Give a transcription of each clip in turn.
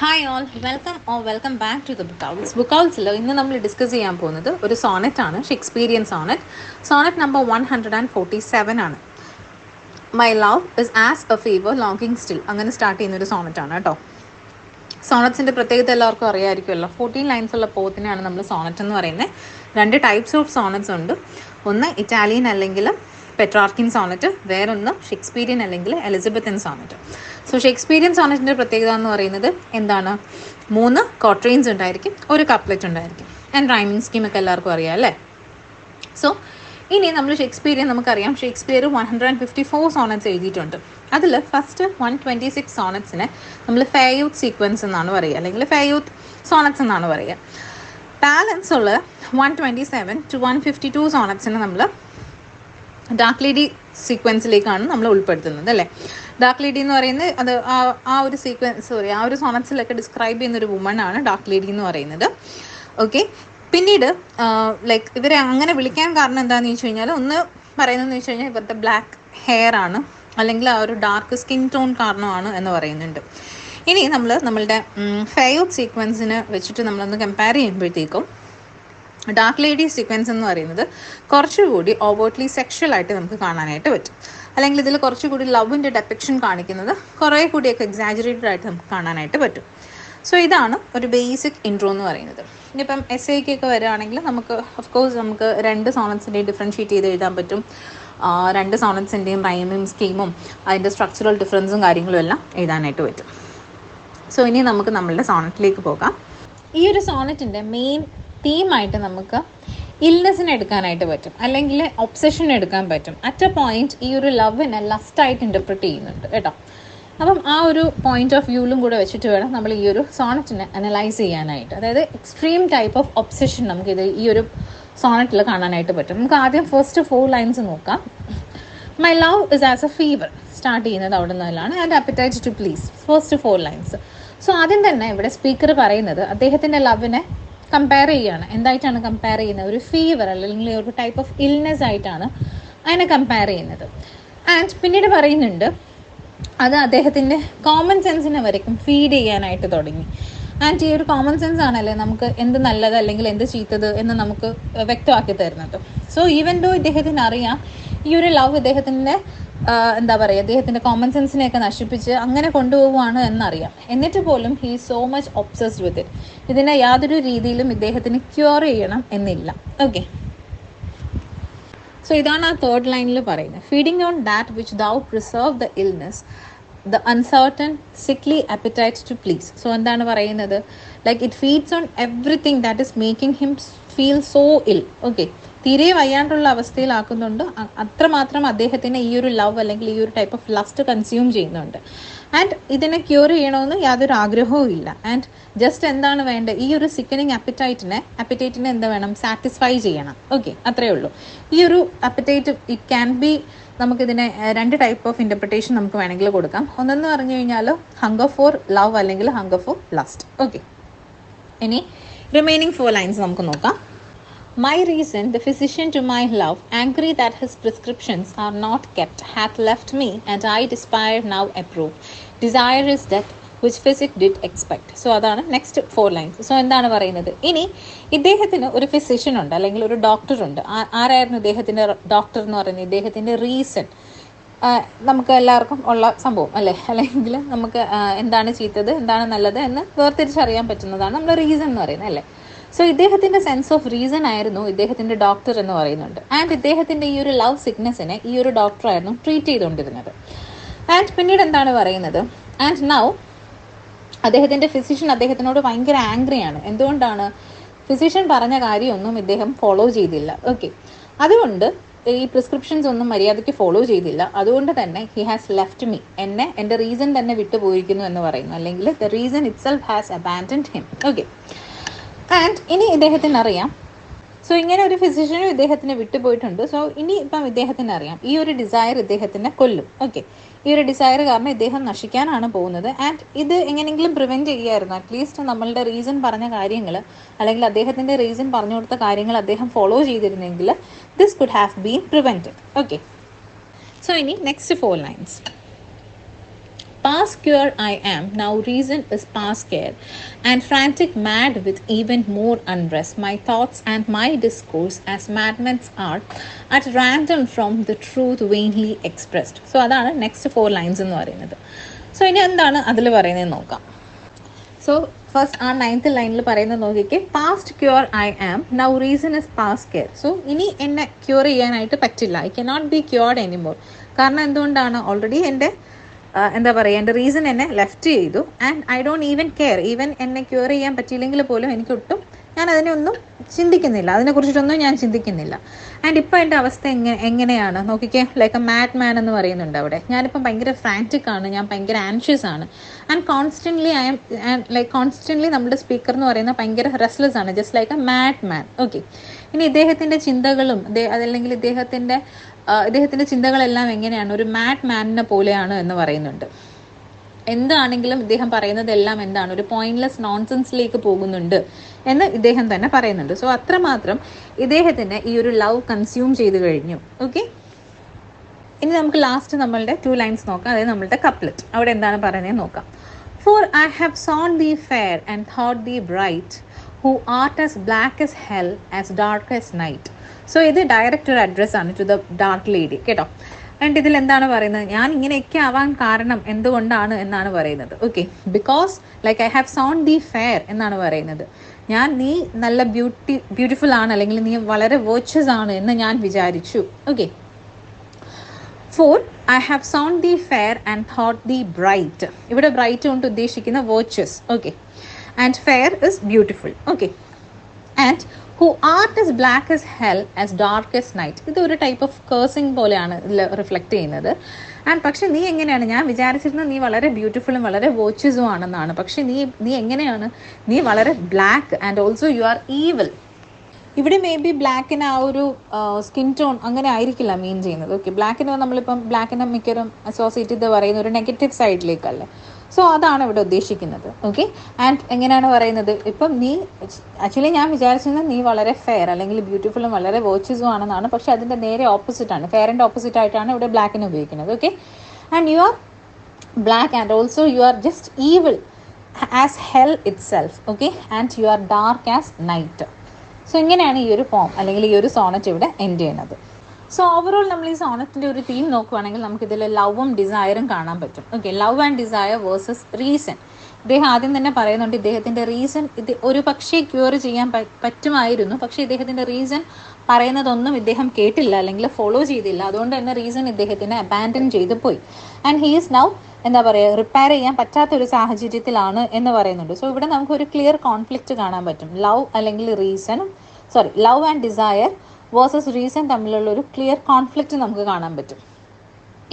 Hi all, welcome back to the Bookowls. ബുക്കൗൾസിൽ ഇന്ന് നമ്മൾ ഡിസ്കസ് ചെയ്യാൻ പോകുന്നത് ഒരു സോണറ്റ് ആണ്, ഷേക്സ്പീരിയൻ സോണറ്റ്. സോണറ്റ് നമ്പർ 147 ആണ്. My love is as a fever longing still. അങ്ങനെ സ്റ്റാർട്ട് ചെയ്യുന്ന ഒരു സോണറ്റ് ആണ് കേട്ടോ. സോണറ്റ്സിൻ്റെ പ്രത്യേകത എല്ലാവർക്കും അറിയാമായിരിക്കുമല്ലോ. 14 ലൈൻസ് ഉള്ള പോത്തിനെയാണ് നമ്മൾ സോണറ്റ് എന്ന് പറയുന്നത്. 2 ടൈപ്സ് ഓഫ് സോണറ്റ്സ് ഉണ്ട്. ഒന്ന് ഇറ്റാലിയൻ അല്ലെങ്കിൽ പെട്രാർക്കിൻ സോണറ്റ്, വേറൊന്ന് ഷേക്സ്പീരിയൻ അല്ലെങ്കിൽ എലിസബത്തൻ സോണറ്റ്. സോ ഷേക്സ്പീരിയൻ സോണറ്റിൻ്റെ പ്രത്യേകത എന്ന് പറയുന്നത് എന്താണ്? 3 ക്വാട്രെയിൻസ് ഉണ്ടായിരിക്കും, ഒരു കപ്ലെറ്റ് ഉണ്ടായിരിക്കും. ആൻഡ് റൈമിങ് സ്കീമൊക്കെ എല്ലാവർക്കും അറിയാം അല്ലേ. സോ ഇനി നമ്മൾ ഷേക്സ്പീരിയൻ നമുക്കറിയാം. ഷേക്സ്പിയർ 154 സോണറ്റ്സ് എഴുതിയിട്ടുണ്ട്. അതിൽ ഫസ്റ്റ് 126 സോണറ്റ്സിനെ നമ്മൾ ഫെയയൂത്ത് സീക്വൻസ് എന്നാണ് പറയുക, അല്ലെങ്കിൽ ഫെയയൂത്ത് സോണറ്റ്സ് എന്നാണ് പറയുക. ബാലൻസ് ഉള്ള 127 to 152 സോണറ്റ്സിനെ നമ്മൾ ഡാർക്ക് ലേഡി സീക്വൻസിലേക്കാണ് നമ്മൾ ഉൾപ്പെടുത്തുന്നത് അല്ലേ. ഡാർക്ക് ലേഡി എന്ന് പറയുന്നത് അത് ആ ഒരു സീക്വൻസ് ആ ഒരു സോണറ്റ്സിലൊക്കെ ഡിസ്ക്രൈബ് ചെയ്യുന്നൊരു വുമണാണ് ഡാർക്ക് ലേഡി എന്ന് പറയുന്നത്. ഓക്കെ, പിന്നീട് ലൈക്ക് ഇവരെ അങ്ങനെ വിളിക്കാൻ കാരണം എന്താണെന്ന് ചോദിച്ചു കഴിഞ്ഞാൽ, ഒന്ന് പറയുന്നതെന്ന് വെച്ച് കഴിഞ്ഞാൽ ഇവരുടെ ബ്ലാക്ക് ഹെയർ ആണ്, അല്ലെങ്കിൽ ആ ഒരു ഡാർക്ക് സ്കിൻ ടോൺ കാരണമാണ് എന്ന് പറയുന്നുണ്ട്. ഇനി നമ്മളുടെ ഫെയയൂത്ത് സീക്വൻസിന് വെച്ചിട്ട് നമ്മളൊന്ന് കമ്പയർ ചെയ്യുമ്പോഴത്തേക്കും ഡാർക്ക് ലേഡി സീക്വൻസ് എന്ന് പറയുന്നത് കുറച്ചുകൂടി ഓവേർട്ട്ലി സെക്ഷൽ ആയിട്ട് നമുക്ക് കാണാനായിട്ട് പറ്റും. അല്ലെങ്കിൽ ഇതിൽ കുറച്ചുകൂടി ലവിൻ്റെ ഡെപ്പിക്ഷൻ കാണിക്കുന്നത് കുറേ കൂടിയൊക്കെ എക്സാജറേറ്റഡ് ആയിട്ട് നമുക്ക് കാണാനായിട്ട് പറ്റും. സോ ഇതാണ് ഒരു ബേസിക് ഇൻട്രോ എന്ന് പറയുന്നത്. ഇനിയിപ്പം എസ്സേക്കൊക്കെ വരികയാണെങ്കിൽ നമുക്ക് ഓഫ്കോഴ്സ് നമുക്ക് 2 സോണറ്റ്സിൻ്റെയും ഡിഫറൻഷ്യേറ്റ് ചെയ്ത് എഴുതാൻ പറ്റും. 2 സോണറ്റ്സിൻ്റെയും റൈമിങ് സ്കീമും അതിൻ്റെ സ്ട്രക്ചറൽ ഡിഫറൻസും കാര്യങ്ങളും എല്ലാം എഴുതാനായിട്ട് പറ്റും. സോ ഇനി നമുക്ക് നമ്മളുടെ സോണറ്റിലേക്ക് പോകാം. ഈ ഒരു സോണറ്റിൻ്റെ മെയിൻ തീമായിട്ട് നമുക്ക് ഇൽനെസ്സിനെ എടുക്കാനായിട്ട് പറ്റും, അല്ലെങ്കിൽ ഒബ്സഷൻ എടുക്കാൻ പറ്റും. അറ്റ് എ പോയിന്റ് ഈ ഒരു ലവിനെ ലസ്റ്റായിട്ട് ഇൻ്റർപ്രിറ്റ് ചെയ്യുന്നുണ്ട് കേട്ടോ. അപ്പം ആ ഒരു പോയിന്റ് ഓഫ് വ്യൂവിലും കൂടെ വെച്ചിട്ട് വേണം നമ്മൾ ഈ ഒരു സോണറ്റിനെ അനലൈസ് ചെയ്യാനായിട്ട്. അതായത് എക്സ്ട്രീം ടൈപ്പ് ഓഫ് ഒബ്സഷൻ നമുക്കിത് ഈ ഒരു സോണറ്റിൽ കാണാനായിട്ട് പറ്റും. നമുക്ക് ആദ്യം ഫസ്റ്റ് 4 ലൈൻസ് നോക്കാം. My love is as a fever start ചെയ്യുന്നത് അവിടെ നിന്നാണ്. And appetite to please, first 4 lines. So ആദ്യം തന്നെ ഇവിടെ സ്പീക്കർ പറയുന്നത് അദ്ദേഹത്തിൻ്റെ ലവിനെ കമ്പയർ ചെയ്യുകയാണ്. എന്തായിട്ടാണ് കമ്പയർ ചെയ്യുന്നത്? ഒരു ഫീവർ അല്ലെങ്കിൽ ഒരു ടൈപ്പ് ഓഫ് ഇൽനെസ് ആയിട്ടാണ് അതിനെ കമ്പയർ ചെയ്യുന്നത്. ആൻഡ് പിന്നീട് പറയുന്നുണ്ട് അത് അദ്ദേഹത്തിൻ്റെ കോമൺ സെൻസിനെ വരയ്ക്കും ഫീഡ് ചെയ്യാനായിട്ട് തുടങ്ങി. ആൻഡ് ഈ ഒരു കോമൺ സെൻസ് ആണല്ലേ നമുക്ക് എന്ത് നല്ലത് അല്ലെങ്കിൽ എന്ത് ചീത്തത് എന്ന് നമുക്ക് വ്യക്തമാക്കി തരുന്നത്. സോ ഈവൻ ദോ ഇദ്ദേഹത്തിന് അറിയാം ഈ ഒരു ലവ് ഇദ്ദേഹത്തിൻ്റെ എന്താ പറയുക, അദ്ദേഹത്തിൻ്റെ കോമൺ സെൻസിനെയൊക്കെ നശിപ്പിച്ച് അങ്ങനെ കൊണ്ടുപോകുവാണ് എന്നറിയാം. എന്നിട്ട് പോലും he so much obsessed with it. ഇതിനെ യാതൊരു രീതിയിലും ഇദ്ദേഹത്തിന് ക്യൂർ ചെയ്യണം എന്നില്ല. ഓക്കെ, സോ ഇതാണ് ആ 3rd ലൈനിൽ പറയുന്നത്. Feeding on that which doth preserve the illness, the uncertain sickly appetite to please. So എന്താണ് പറയുന്നത്? Like it feeds on everything that is making him feel so ill. Okay, തീരെ വയ്യാണ്ടുള്ള അവസ്ഥയിലാക്കുന്നുണ്ട്. അത്രമാത്രം അദ്ദേഹത്തിന് ഈ ഒരു ലവ് അല്ലെങ്കിൽ ഈ ഒരു ടൈപ്പ് ഓഫ് ലസ്റ്റ് കൺസ്യൂം ചെയ്യുന്നുണ്ട്. ആൻഡ് ഇതിനെ ക്യൂർ ചെയ്യണമെന്ന് യാതൊരു ആഗ്രഹവും ഇല്ല. ആൻഡ് ജസ്റ്റ് എന്താണ് വേണ്ടത്? ഈ ഒരു സിക്കനിങ് അപ്പറ്റൈറ്റിനെ എന്താ വേണം? സാറ്റിസ്ഫൈ ചെയ്യണം. ഓക്കെ, അത്രയേ ഉള്ളൂ. ഈ ഒരു അപ്പറ്റൈറ്റ് ഇറ്റ് ക്യാൻ ബി, നമുക്കിതിനെ 2 ടൈപ്പ് ഓഫ് ഇൻ്റർപ്രിട്ടേഷൻ നമുക്ക് വേണമെങ്കിൽ കൊടുക്കാം. ഒന്നെന്ന് പറഞ്ഞു കഴിഞ്ഞാൽ ഹങ്കർ ഫോർ ലവ് അല്ലെങ്കിൽ ഹങ്കർ ഫോർ ലസ്റ്റ്. ഓക്കെ, ഇനി റിമൈനിങ് 4 ലൈൻസ് നമുക്ക് നോക്കാം. My reason, the physician to my love, angry that his prescriptions are not kept, hath left me, and I despair now approve. Desire is death, which physic did expect. So അതാണ് next 4 lines. So എന്താണ് പറയുന്നത്? ഇനി ഇദ്ദേഹത്തിന് ഒരു physician ഉണ്ട്, അല്ലെങ്കിൽ ഒരു doctor ഉണ്ട്. ആരായിരുന്നു ഇദ്ദേഹത്തിൻ്റെ ഡോക്ടർ എന്ന് പറയുന്നത്? ഇദ്ദേഹത്തിൻ്റെ റീസൺ. നമുക്ക് എല്ലാവർക്കും ഉള്ള സംഭവം അല്ലേ, അല്ലെങ്കിൽ നമുക്ക് എന്താണ് ചീത്തത് എന്താണ് നല്ലത് എന്ന് വേർതിരിച്ചറിയാൻ പറ്റുന്നതാണ് നമ്മൾ റീസൺ എന്ന് പറയുന്നത് അല്ലേ. സോ ഇദ്ദേഹത്തിൻ്റെ സെൻസ് ഓഫ് റീസൺ ആയിരുന്നു ഇദ്ദേഹത്തിൻ്റെ ഡോക്ടർ എന്ന് പറയുന്നുണ്ട്. ആൻഡ് ഇദ്ദേഹത്തിൻ്റെ ഈ ഒരു ലവ് സിക്നെസ്സിനെ ഈ ഒരു ഡോക്ടറായിരുന്നു ട്രീറ്റ് ചെയ്തുകൊണ്ടിരുന്നത്. ആൻഡ് പിന്നീട് എന്താണ് പറയുന്നത്? ആൻഡ് നൗ അദ്ദേഹത്തിൻ്റെ ഫിസിഷ്യൻ അദ്ദേഹത്തിനോട് ഭയങ്കര ആംഗ്രിയാണ്. എന്തുകൊണ്ടാണ്? ഫിസിഷ്യൻ പറഞ്ഞ കാര്യമൊന്നും ഇദ്ദേഹം ഫോളോ ചെയ്തില്ല. ഓക്കെ, അതുകൊണ്ട് ഈ പ്രിസ്ക്രിപ്ഷൻസ് ഒന്നും മര്യാദയ്ക്ക് ഫോളോ ചെയ്തില്ല. അതുകൊണ്ട് തന്നെ ഹി ഹാസ് ലെഫ്റ്റ് മീ, എൻ്റെ റീസൺ തന്നെ വിട്ടുപോയിരിക്കുന്നു എന്ന് പറയുന്നു, അല്ലെങ്കിൽ the reason it self has abandoned him. Okay, and ഇനി ഇദ്ദേഹത്തിന് അറിയാം. സോ ഇങ്ങനെ ഒരു ഫിസിഷ്യനും ഇദ്ദേഹത്തിന് വിട്ടുപോയിട്ടുണ്ട്. സോ ഇനി ഇപ്പം ഇദ്ദേഹത്തിന് അറിയാം ഈ ഒരു ഡിസയർ ഇദ്ദേഹത്തിനെ കൊല്ലും. ഓക്കെ, ഈ ഒരു ഡിസയർ കാരണം ഇദ്ദേഹം നശിക്കാനാണ് പോകുന്നത്. ആൻഡ് ഇത് എങ്ങനെയെങ്കിലും പ്രിവെൻറ്റ് ചെയ്യുമായിരുന്നു. അറ്റ്ലീസ്റ്റ് നമ്മളുടെ റീസൺ പറഞ്ഞ കാര്യങ്ങൾ, അല്ലെങ്കിൽ അദ്ദേഹത്തിൻ്റെ റീസൺ പറഞ്ഞു കൊടുത്ത കാര്യങ്ങൾ അദ്ദേഹം ഫോളോ ചെയ്തിരുന്നെങ്കിൽ this could have been prevented. Okay, so ഇനി next 4 lines. Past cure I am, now reason is past care, and frantic mad with even more unrest. My thoughts and my discourse as madmen's are, at random from the truth vainly expressed. So അതാണ് next 4 lines എന്ന് പറയുന്നത്. So ഇനി എന്താണ് അതിൽ പറയുന്നത് നോക്കാം. So first ആ 9th ലൈനിൽ പറയുന്നത് നോക്കിക്കേ, past cure I am, now reason is past care. So ഇനി എന്നെ ക്യൂർ ചെയ്യാനായിട്ട് പറ്റില്ല, I cannot be cured anymore. കാരണം എന്തുകൊണ്ടാണ്, ഓൾറെഡി എൻ്റെ എന്താ പറയുക, എൻ്റെ റീസൺ എന്നെ ലെഫ്റ്റ് ചെയ്തു. And I don't even care, even എന്നെ ക്യൂർ ചെയ്യാൻ പറ്റിയില്ലെങ്കിൽ പോലും എനിക്കൊട്ടും, ഞാൻ അതിനെയൊന്നും ചിന്തിക്കുന്നില്ല, അതിനെക്കുറിച്ചിട്ടൊന്നും ഞാൻ ചിന്തിക്കുന്നില്ല. ആൻഡ് ഇപ്പോൾ എൻ്റെ അവസ്ഥ എങ്ങനെയാണ് നോക്കിക്കേ, ലൈക്ക് എ മാഡ് മാൻ എന്ന് പറയുന്നുണ്ട് അവിടെ. ഞാനിപ്പം ഭയങ്കര ഫ്രാൻറ്റിക് ആണ്, ഞാൻ ഭയങ്കര ആൻഷ്യസ് ആണ്. ആൻഡ് കോൺസ്റ്റൻ്റ്ലി നമ്മുടെ സ്പീക്കർ എന്ന് പറയുന്നത് ഭയങ്കര റെസ്ലെസ് ആണ്, just like A mad man. Okay, ഇനി ഇദ്ദേഹത്തിൻ്റെ ചിന്തകളും അതല്ലെങ്കിൽ ഇദ്ദേഹത്തിൻ്റെ ചിന്തകളെല്ലാം എങ്ങനെയാണ്, ഒരു മാഡ് മാനിനെ പോലെയാണ് എന്ന് പറയുന്നുണ്ട്. എന്താണെങ്കിലും ഇദ്ദേഹം പറയുന്നതെല്ലാം എന്താണ്, ഒരു പോയിന്റ്ലെസ് നോൺസെൻസിലേക്ക് പോകുന്നുണ്ട് എന്ന് ഇദ്ദേഹം തന്നെ പറയുന്നുണ്ട്. സോ അത്രമാത്രം ഇദ്ദേഹത്തിന് ഈ ഒരു ലവ് കൺസ്യൂം ചെയ്ത് കഴിഞ്ഞു. ഓക്കെ, ഇനി നമുക്ക് ലാസ്റ്റ് നമ്മളുടെ 2 ലൈൻസ് നോക്കാം, അതായത് നമ്മളുടെ കപ്ലെറ്റ്. അവിടെ എന്താണ് പറയുന്നത് നോക്കാം. For I have sawn thee fair and thought thee bright, who art as black as hell, as dark as night. So ഇത് ഡയറക്റ്റ് ഒരു അഡ്രസ് ആണ് ടു ദ ഡാർക്ക് ലേഡി, കേട്ടോ. ആൻഡ് ഇതിൽ എന്താണ് പറയുന്നത്, ഞാൻ ഇങ്ങനെയൊക്കെ ആവാൻ കാരണം എന്തുകൊണ്ടാണ് എന്നാണ് പറയുന്നത്. Okay, because like I have sworn thee fair എന്നാണ് പറയുന്നത്. നീ നല്ല ബ്യൂട്ടിഫുൾ ആണ്, അല്ലെങ്കിൽ നീ വളരെ വേർച്വസ് ആണ് എന്ന് ഞാൻ വിചാരിച്ചു. Okay, for I have sworn thee fair and thought thee bright. ഇവിടെ ബ്രൈറ്റ് കൊണ്ട് ഉദ്ദേശിക്കുന്ന virtuous. Okay, and fair is beautiful. Okay, and who art as black as hell, as dark as night. ഇത് ഒരു ടൈപ്പ് ഓഫ് കേഴ്സിങ് പോലെയാണ് ഇതിൽ reflect ചെയ്യുന്നത്. And പക്ഷെ നീ എങ്ങനെയാണ്, ഞാൻ വിചാരിച്ചിരുന്നത് നീ വളരെ ബ്യൂട്ടിഫുള്ളും വളരെ വേർച്വസും ആണെന്നാണ്. പക്ഷെ നീ എങ്ങനെയാണ്, നീ വളരെ black and also you R evil. ഇവിടെ മേ ബി ബ്ലാക്കിന് ആ ഒരു സ്കിൻ ടോൺ അങ്ങനെ ആയിരിക്കില്ല മീൻ ചെയ്യുന്നത്. ഓക്കെ, ബ്ലാക്കിന് നമ്മളിപ്പം ബ്ലാക്കിനെ മിക്കവരും അസോസിയേറ്റ് ചെയ്ത് പറയുന്ന ഒരു നെഗറ്റീവ് സൈഡിലേക്കല്ലേ. സോ അതാണ് ഇവിടെ ഉദ്ദേശിക്കുന്നത്. ഓക്കെ, ആൻഡ് എങ്ങനെയാണ് പറയുന്നത്, ഇപ്പം നീ ആക്ച്വലി ഞാൻ വിചാരിച്ചിരുന്നത് നീ വളരെ ഫെയർ അല്ലെങ്കിൽ ബ്യൂട്ടിഫുള്ളും വളരെ വേർച്വസും ആണെന്നാണ്. പക്ഷെ അതിൻ്റെ നേരെ ഓപ്പോസിറ്റാണ്, ഫെയറിൻ്റെ ഓപ്പോസിറ്റ് ആയിട്ടാണ് ഇവിടെ ബ്ലാക്കിനെ ഉപയോഗിക്കുന്നത്. Okay, and you are black and also you are just evil as hell itself. Okay, and you are dark as night. So ഇങ്ങനെയാണ് ഈ ഒരു പോം അല്ലെങ്കിൽ ഈ ഒരു സോണറ്റ് ഇവിടെ എൻഡ് ചെയ്യുന്നത്. സോ ഓവറോൾ നമ്മൾ ഈ സോണറ്റിൻ്റെ ഒരു തീം നോക്കുകയാണെങ്കിൽ നമുക്കിതിൽ ലവും ഡിസയറും കാണാൻ പറ്റും. Okay, love and desire versus reason. ഇദ്ദേഹം ആദ്യം തന്നെ പറയുന്നുണ്ട് ഇദ്ദേഹത്തിൻ്റെ റീസൺ ഇത് ഒരു പക്ഷേ ക്യൂർ ചെയ്യാൻ പറ്റുമായിരുന്നു, പക്ഷേ ഇദ്ദേഹത്തിൻ്റെ റീസൺ പറയുന്നതൊന്നും ഇദ്ദേഹം കേട്ടില്ല അല്ലെങ്കിൽ ഫോളോ ചെയ്തില്ല. അതുകൊണ്ട് തന്നെ റീസൺ ഇദ്ദേഹത്തിനെ അബാൻഡൻ ചെയ്ത് പോയി. ആൻഡ് ഹീ ഈസ് നൗ എന്താ പറയുക, റിപ്പയർ ചെയ്യാൻ പറ്റാത്തൊരു സാഹചര്യത്തിലാണ് എന്ന് പറയുന്നുണ്ട്. സോ ഇവിടെ നമുക്കൊരു ക്ലിയർ കോൺഫ്ലിക്റ്റ് കാണാൻ പറ്റും. Love and desire versus reason തമ്മിലുള്ള ഒരു ക്ലിയർ കോൺഫ്ലിക്റ്റ് നമുക്ക് കാണാൻ പറ്റും.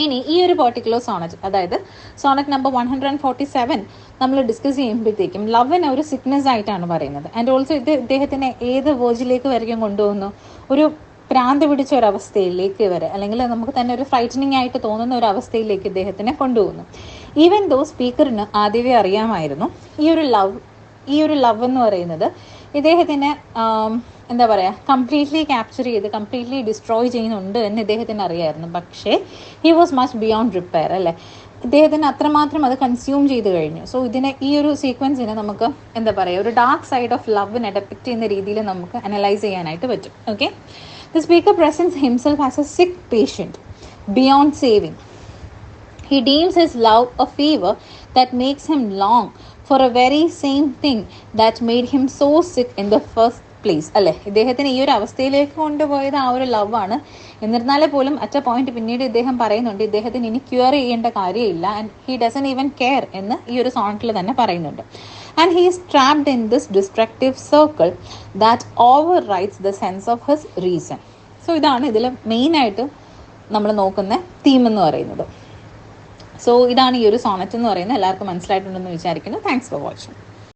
ഇനി ഈ ഒരു പെർട്ടിക്കുലർ സോണറ്റ്, അതായത് സോണറ്റ് നമ്പർ 147 നമ്മൾ ഡിസ്കസ് ചെയ്യുമ്പോഴത്തേക്കും ലവിനെ ഒരു സിക്നെസ് ആയിട്ടാണ് പറയുന്നത്. ആൻഡ് ഓൾസോ ഇത് ഇദ്ദേഹത്തിനെ ഏത് വേർജിലേക്ക് വരെയും കൊണ്ടുപോകുന്നു, ഒരു പ്രാന്ത് പിടിച്ച ഒരവസ്ഥയിലേക്ക് വരെ, അല്ലെങ്കിൽ നമുക്ക് തന്നെ ഒരു ഫ്രൈറ്റനിങ് ആയിട്ട് തോന്നുന്ന ഒരു അവസ്ഥയിലേക്ക് ഇദ്ദേഹത്തിനെ കൊണ്ടുപോകുന്നു. ഈവൻ ദോ സ്പീക്കറിന് ആദ്യമേ അറിയാമായിരുന്നു ഈ ഒരു ലവ് എന്ന് പറയുന്നത് ഇദ്ദേഹത്തിന് എന്താ പറയുക, കംപ്ലീറ്റ്ലി ക്യാപ്ചർ ചെയ്ത് കംപ്ലീറ്റ്ലി ഡിസ്ട്രോയ് ചെയ്യുന്നുണ്ട് എന്ന് ഇദ്ദേഹത്തിന് അറിയാമായിരുന്നു. പക്ഷേ he was much beyond repair, അല്ലേ. ഇദ്ദേഹത്തിന് അത്രമാത്രം അത് കൺസ്യൂം ചെയ്ത് കഴിഞ്ഞു. സോ ഈ ഒരു സീക്വൻസിനെ നമുക്ക് എന്താ പറയുക, ഒരു ഡാർക്ക് സൈഡ് ഓഫ് ലവിനെ ഡെപ്പിക്റ്റ് ചെയ്യുന്ന രീതിയിൽ നമുക്ക് അനലൈസ് ചെയ്യാനായിട്ട് പറ്റും. Okay, the speaker presents himself as a sick patient beyond saving. He deems his love a fever that makes him long for a very same thing that made him so sick in the first place. അല്ലേ, ഇദ്ദേഹത്തിന് ഈ ഒരു അവസ്ഥയിലേക്ക് കൊണ്ടുപോയത് ആ ഒരു love ആണ്. എന്നിരുന്നാലേ പോലും അറ്റ് എ പോയിന്റ് പിന്നീട് ഇദ്ദേഹം പറയുന്നുണ്ട് ഇദ്ദേഹത്തിന് ഇനി ക്യൂർ ചെയ്യേണ്ട കാര്യമില്ല, and he doesn't even care എന്ന് ഈ ഒരു സോണറ്റിൽ തന്നെ പറയുന്നുണ്ട്. And he is trapped in this destructive circle that over rights the sense of his reason. So ഇതാണ് ഇതിൽ മെയിനായിട്ട് നമ്മൾ നോക്കുന്ന തീം എന്ന് പറയുന്നത്. സോ ഇതാണ് ഈ ഒരു സോണറ്റ് എന്ന് പറയുന്നത്. എല്ലാവർക്കും മനസ്സിലായിട്ടുണ്ടെന്ന് വിചാരിക്കുന്നു. Thanks for watching.